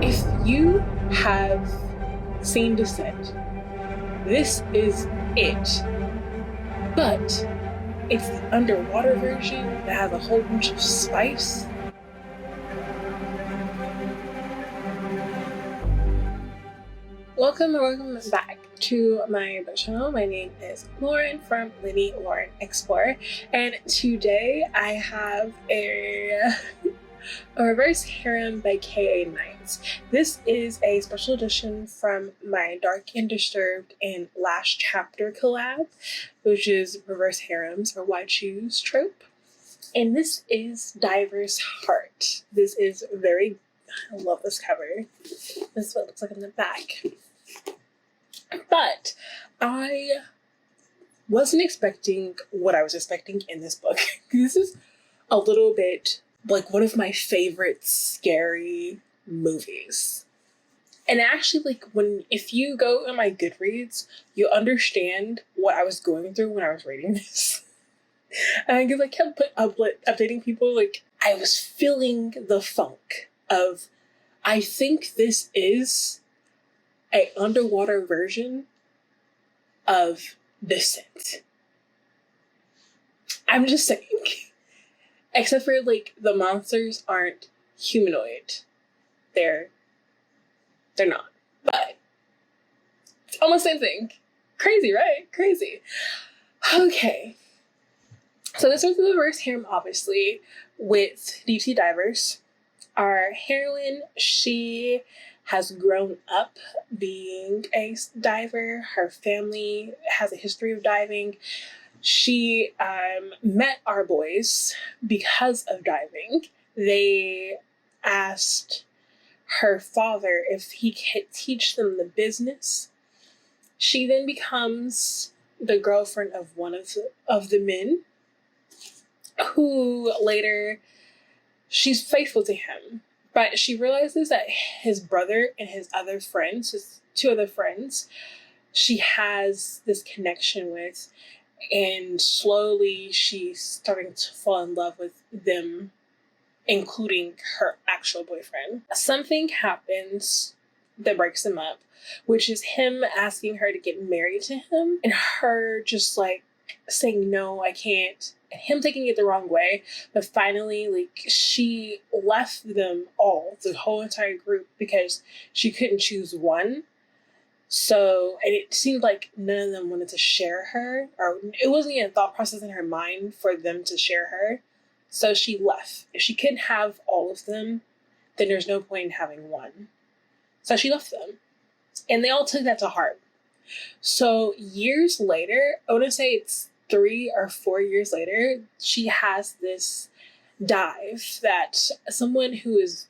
If you have seen Descent, this is it. But it's the underwater version that has a whole bunch of spice. Welcome back to my channel. My name is Lauren from Lady Lauren Explorer, and today I have a reverse harem by K.A. Knights. This is a special edition from my Dark and Disturbed and Last Chapter collab, which is reverse harems or why choose trope. And this is Diver's Heart. This is I love this cover. This is what it looks like in the back. But I wasn't expecting what I was expecting in this book. This is a little bit like one of my favorite scary movies. And actually, if you go on my Goodreads, you'll understand what I was going through when I was reading this. And because I kept updating people, I was feeling the funk of, I think this is an underwater version of Descent. I'm just saying. Except for, the monsters aren't humanoid. They're not. But it's almost the same thing. Crazy, right? Crazy. Okay. So this was the reverse harem, obviously, with deep sea divers. Our heroine, she has grown up being a diver. Her family has a history of diving. She met our boys because of diving. They asked her father if he could teach them the business. She then becomes the girlfriend of one of the men, who later, she's faithful to him. But she realizes that his brother and his two other friends, she has this connection with. And slowly she's starting to fall in love with them, including her actual boyfriend. Something happens that breaks them up, which is him asking her to get married to him and her just saying, no, I can't. And him taking it the wrong way. But finally, she left them all, the whole entire group, because she couldn't choose one. So, and it seemed like none of them wanted to share her, or it wasn't even a thought process in her mind for them to share her. So she left. If she couldn't have all of them, then there's no point in having one. So she left them. And they all took that to heart. So years later, I want to say it's 3 or 4 years later, she has this dive that someone who is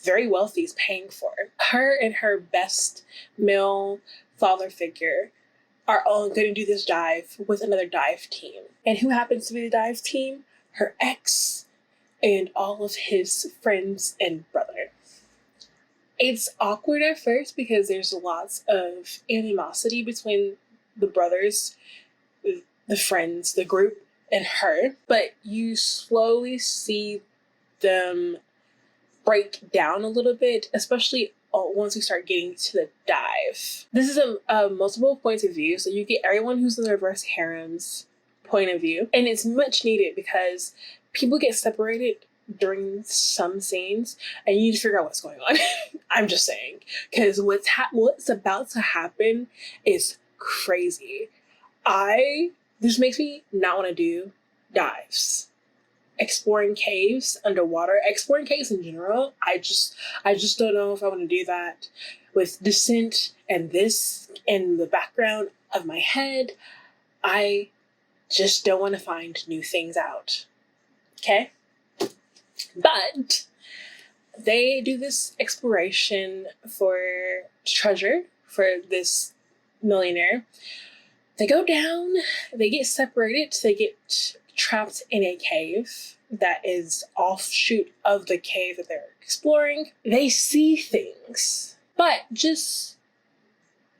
very wealthy is paying for. Her and her best male father figure are all going to do this dive with another dive team. And who happens to be the dive team? Her ex and all of his friends and brother. It's awkward at first because there's lots of animosity between the brothers, the friends, the group, and her. But you slowly see them break down a little bit, especially once we start getting to the dive. This is a multiple points of view, so you get everyone who's in the reverse harem's point of view, and it's much needed because people get separated during some scenes, and you need to figure out what's going on. I'm just saying, because what's about to happen is crazy. This makes me not want to do dives. Exploring caves underwater, exploring caves in general, I just don't know if I want to do that with Descent and this in the background of my head. I just don't want to find new things out. Okay? But they do this exploration for treasure for this millionaire. They go down, they get separated, they get trapped in a cave that is offshoot of the cave that they're exploring. They see things, but just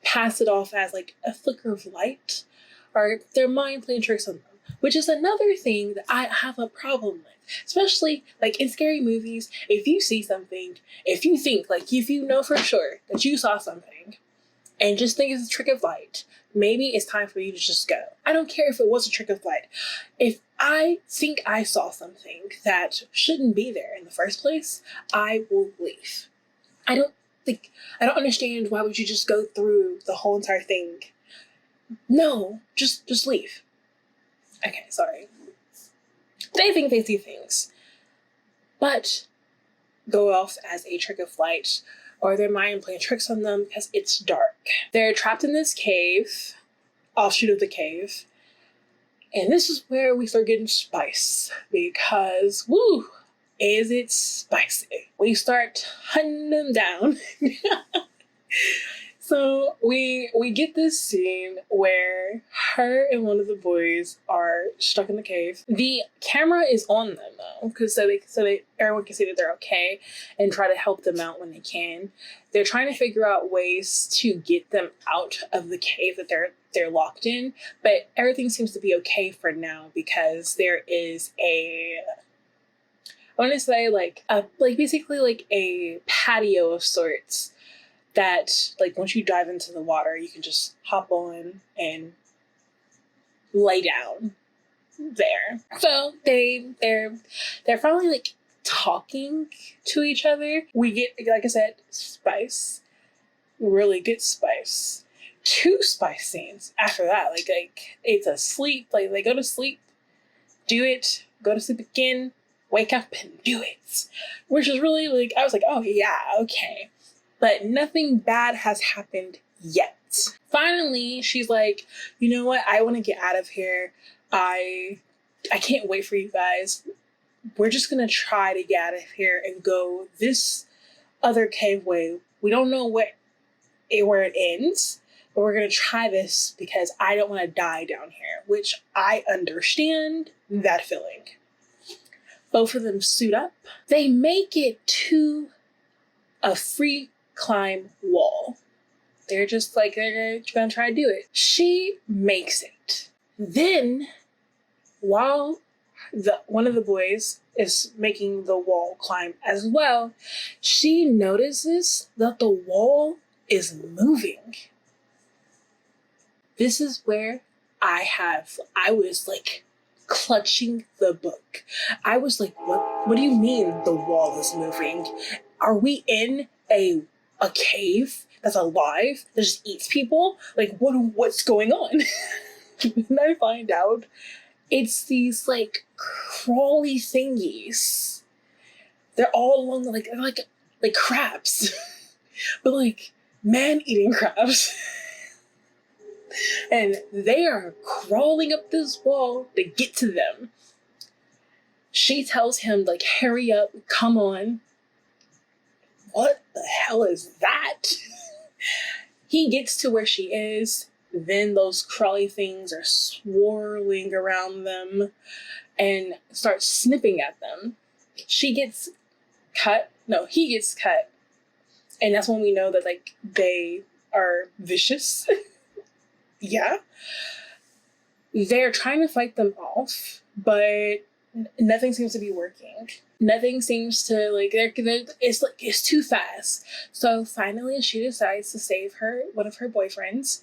pass it off as a flicker of light, or their mind playing tricks on them. which is another thing that I have a problem with. Especially like in scary movies, if you see something, if you think, like if you know for sure that you saw something and just think it's a trick of light, maybe it's time for you to just go. I don't care if it was a trick of light. If I think I saw something that shouldn't be there in the first place, I will leave. I don't understand, why would you just go through the whole entire thing? No, just leave. Okay, sorry. They think they see things, but go off as a trick of light, or their mind playing tricks on them because it's dark. They're trapped in this cave, offshoot of the cave, and this is where we start getting spice, because woo, is it spicy. We start hunting them down. So we get this scene where her and one of the boys are stuck in the cave. The camera is on them though, because so everyone can see that they're okay and try to help them out when they can. They're trying to figure out ways to get them out of the cave that they're locked in, but everything seems to be okay for now because there is I want to say basically like a patio of sorts that, like, once you dive into the water, you can just hop on and lay down there. So they're finally like talking to each other. We get, like I said, spice, really good spice. 2 spice scenes after that. Like it's a sleep. Like they go to sleep, do it, go to sleep again, wake up and do it, which is really like, I was like, oh yeah, okay. But nothing bad has happened yet. Finally, she's like, you know what? I want to get out of here. I can't wait for you guys. We're just going to try to get out of here and go this other cave way. We don't know where it ends, but we're going to try this because I don't want to die down here, which I understand that feeling. Both of them suit up. They make it to a free climb wall. They're just like, they're gonna try to do it. She makes it. Then, while one of the boys is making the wall climb as well, she notices that the wall is moving. This is where I was like clutching the book. I was like, what do you mean the wall is moving? Are we in a cave that's alive that just eats people? Like, what's going on? And I find out it's these like crawly thingies. They're all along like crabs, but like man-eating crabs. And they are crawling up this wall to get to them. She tells him, like, hurry up, come on. What the hell is that? He gets to where she is. Then those crawly things are swirling around them and start snipping at them. She gets cut. No, he gets cut. And that's when we know that, like, they are vicious. Yeah. They're trying to fight them off, but nothing seems to be working. Nothing seems to, like, it's too fast. So finally she decides to save one of her boyfriends,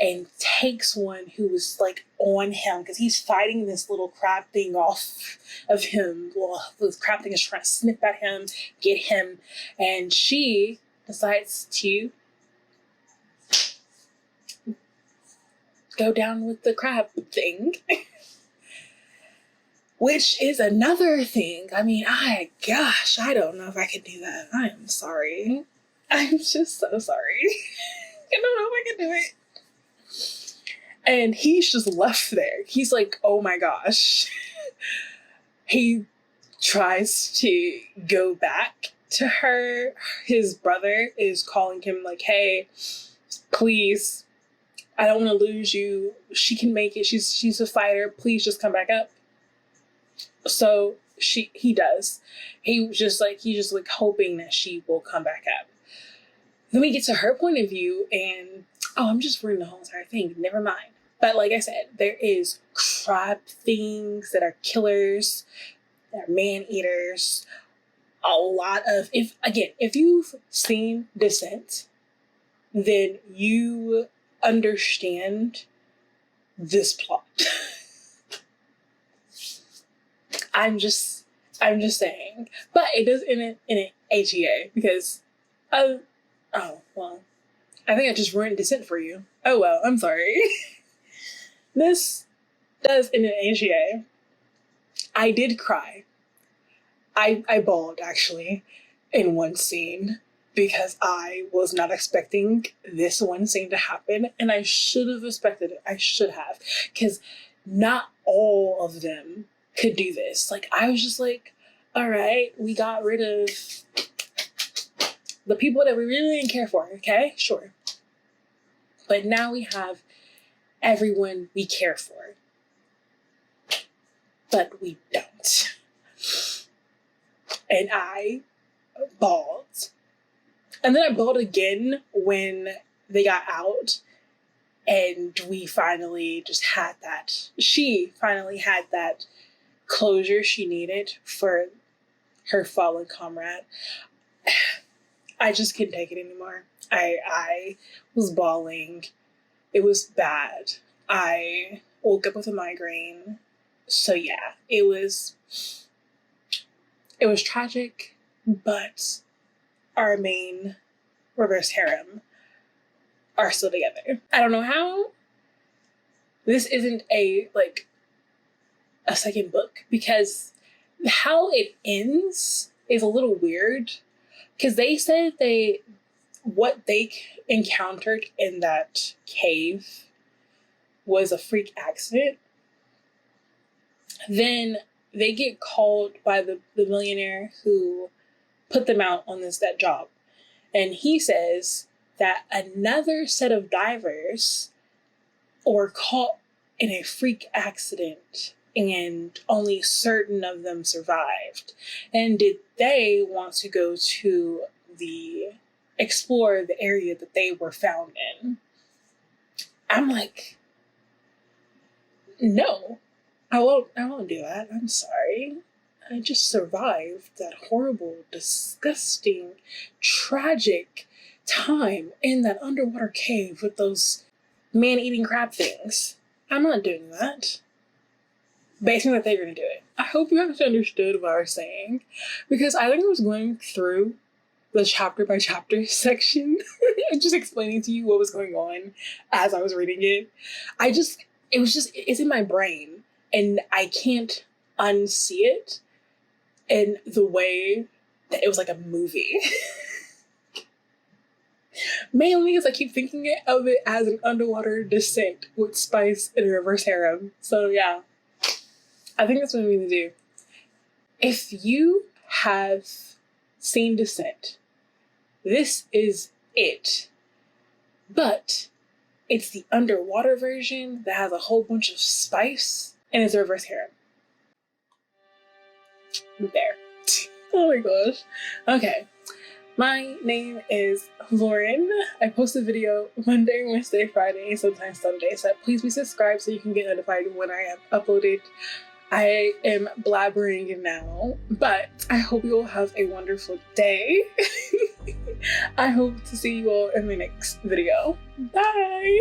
and takes one who was like on him because he's fighting this little crab thing off of him. Well, this crab thing is trying to snip at him, get him, and she decides to go down with the crab thing. Which is another thing. I mean, I don't know if I could do that. I am sorry. I'm just so sorry. I don't know if I can do it. And he's just left there. He's like, oh my gosh. He tries to go back to her. His brother is calling him like, hey, please, I don't want to lose you. She can make it. She's a fighter. Please just come back up. So he does. He's just hoping that she will come back up. Then we get to her point of view, and I'm just ruining the whole entire thing. Never mind. But like I said, there is crab things that are killers, that are man eaters. A lot of, if you've seen Descent, then you understand this plot. I'm just saying. But it does in an HEA because I think I just ruined Descent for you. Oh well, I'm sorry. This does in an HEA. I did cry. I bawled actually in one scene because I was not expecting this one scene to happen, and I should have expected it. I should have, because not all of them could do this. Like, I was just like, all right, we got rid of the people that we really didn't care for, okay? Sure. But now we have everyone we care for. But we don't. And I bawled. And then I bawled again when they got out and we finally just had that. She finally had that closure she needed for her fallen comrade. I just couldn't take it anymore. I was bawling. It was bad. I woke up with a migraine. So yeah, it was tragic, but our main reverse harem are still together. I don't know how this isn't a second book, because how it ends is a little weird, because they said what they encountered in that cave was a freak accident. Then they get called by the millionaire who put them out on that job. And he says that another set of divers were caught in a freak accident and only certain of them survived. And did they want to go to explore the area that they were found in? I'm like, no. I won't do that. I'm sorry. I just survived that horrible, disgusting, tragic time in that underwater cave with those man-eating crab things. I'm not doing that. Basing that they're going to do it. I hope you actually understood what I was saying, because I think I was going through the chapter by chapter section and just explaining to you what was going on as I was reading it. It's in my brain. And I can't unsee it in the way that it was like a movie. Mainly because I keep thinking of it as an underwater descent with Spice and a reverse harem. So yeah, I think that's what I'm going to do. If you have seen Descent, this is it. But it's the underwater version that has a whole bunch of spice. And it's a reverse harem. There. Oh my gosh. Okay. My name is Lauren. I post a video Monday, Wednesday, Friday, sometimes Sunday. So please be subscribed so you can get notified when I have uploaded. I am blabbering now, but I hope you all have a wonderful day. I hope to see you all in the next video. Bye!